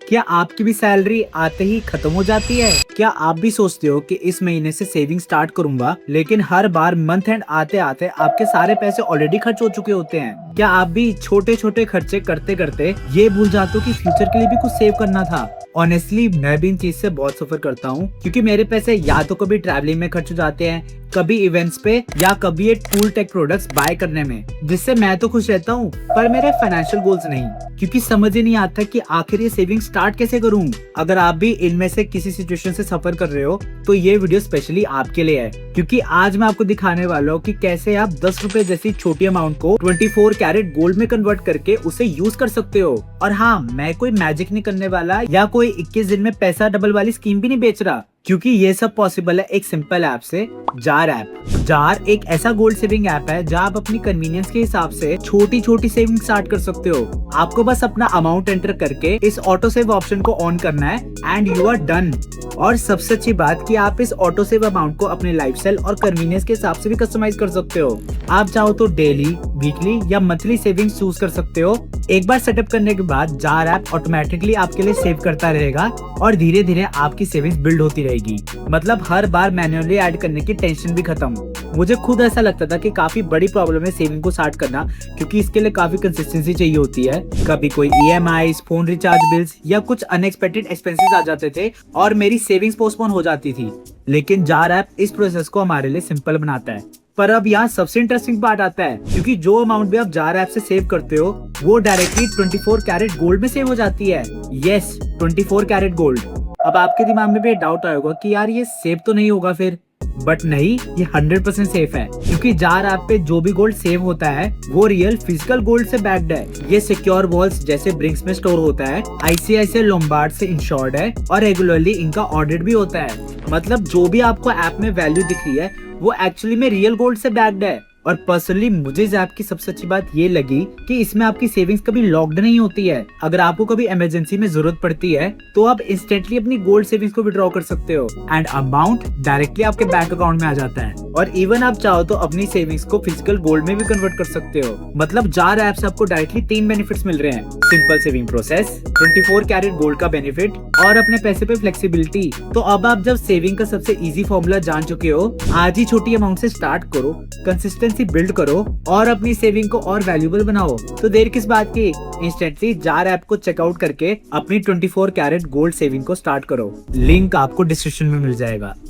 क्या आपकी भी सैलरी आते ही खत्म हो जाती है? क्या आप भी सोचते हो कि इस महीने से सेविंग स्टार्ट करूंगा, लेकिन हर बार मंथ एंड आते आते आपके सारे पैसे ऑलरेडी खर्च हो चुके होते हैं? क्या आप भी छोटे छोटे खर्चे करते करते ये भूल जाते हो कि फ्यूचर के लिए भी कुछ सेव करना था? ऑनेस्टली मैं भी इन चीज से बहुत सफर करता हूँ, क्योंकि मेरे पैसे या तो कभी ट्रैवलिंग में खर्च हो जाते हैं, कभी इवेंट्स पे, या कभी ये टूल टेक प्रोडक्ट्स बाय करने में, जिससे मैं तो खुश रहता हूँ पर मेरे फाइनेंशियल गोल्स नहीं, क्योंकि समझ ही नहीं आता कि आखिर ये सेविंग स्टार्ट कैसे करूँ। अगर आप भी इनमें से किसी सिचुएशन से सफर कर रहे हो तो ये वीडियो स्पेशली आपके लिए है, क्योंकि आज मैं आपको दिखाने वाला हूँ कि कैसे आप 10 रुपए जैसी छोटी अमाउंट को 24 कैरेट गोल्ड में कन्वर्ट करके उसे यूज कर सकते हो। और हाँ, मैं कोई मैजिक नहीं करने वाला या कोई 21 दिन में पैसा डबल वाली स्कीम भी नहीं बेच रहा, क्योंकि ये सब पॉसिबल है एक सिंपल ऐप से, जार ऐप। जार एक ऐसा गोल्ड सेविंग ऐप है जहां आप अपनी कन्वीनियंस के हिसाब से छोटी छोटी सेविंग स्टार्ट कर सकते हो। आपको बस अपना अमाउंट एंटर करके इस ऑटो सेव ऑप्शन को ऑन करना है एंड यू आर डन। और सबसे अच्छी बात कि आप इस ऑटो सेव अमाउंट को अपने लाइफस्टाइल और कन्वीनियंस के हिसाब से भी कस्टमाइज कर सकते हो। आप चाहो तो डेली, वीकली या मंथली सेविंग्स चूज कर सकते हो। एक बार सेटअप करने के बाद जार ऐप ऑटोमेटिकली आपके लिए सेव करता रहेगा और धीरे धीरे आपकी सेविंग्स बिल्ड होती रहेगी। मतलब हर बार मैन्युअली ऐड करने की टेंशन भी खत्म। मुझे खुद ऐसा लगता था कि काफी बड़ी प्रॉब्लम है सेविंग को स्टार्ट करना, क्योंकि इसके लिए काफी कंसिस्टेंसी चाहिए होती है। कभी कोई ईएमआईज, फोन रिचार्ज बिल्स या कुछ अनएक्सपेक्टेड एक्सपेंसेस आ जाते थे और मेरी सेविंग्स पोस्टपोन हो जाती थी। लेकिन जार ऐप इस प्रोसेस को हमारे लिए सिंपल बनाता है। पर अब यहाँ सबसे इंटरेस्टिंग पार्ट आता है, क्योंकि जो अमाउंट भी आप जार ऐप से सेव करते हो वो डायरेक्टली 24 कैरेट गोल्ड में सेव हो जाती है। Yes, 24 carat gold. अब आपके दिमाग में भी डाउट आएगा कि यार ये सेव तो नहीं होगा फिर, बट नहीं, ये 100% सेफ है, क्योंकि जार ऐप पे जो भी गोल्ड सेव होता है वो रियल फिजिकल गोल्ड से बैक्ड है। ये सिक्योर वॉल्स जैसे ब्रिंक्स में स्टोर होता है, आईसीआईसीआई लोम्बार्ड से इंश्योर्ड है और रेगुलरली इनका ऑडिट भी होता है। मतलब जो भी आपको ऐप में वैल्यू दिख रही है वो एक्चुअली में रियल गोल्ड से बैक्ड है। और पर्सनली मुझे इस ऐप की सबसे अच्छी बात ये लगी कि इसमें आपकी सेविंग्स कभी लॉक्ड नहीं होती है। अगर आपको कभी इमरजेंसी में जरूरत पड़ती है तो आप इंस्टेंटली अपनी गोल्ड सेविंग्स को विड्रॉ कर सकते हो एंड अमाउंट डायरेक्टली आपके बैंक अकाउंट में आ जाता है। और इवन आप चाहो तो अपनी सेविंग्स को फिजिकल गोल्ड में भी कन्वर्ट कर सकते हो। मतलब जार ऐप से आपको डायरेक्टली 3 बेनिफिट्स मिल रहे हैं: simple saving process, 24 carat gold का बेनिफिट और अपने पैसे पे फ्लेक्सिबिलिटी। तो अब आप जब सेविंग का सबसे इजी फॉर्मूला जान चुके हो, आज ही छोटी अमाउंट से स्टार्ट करो, कंसिस्टेंसी बिल्ड करो और अपनी सेविंग को और वैल्यूएबल बनाओ। तो देर किस बात की, इंस्टेंटली जार ऐप को चेकआउट करके अपनी 24 कैरेट गोल्ड सेविंग को स्टार्ट करो। लिंक आपको डिस्क्रिप्शन में मिल जाएगा।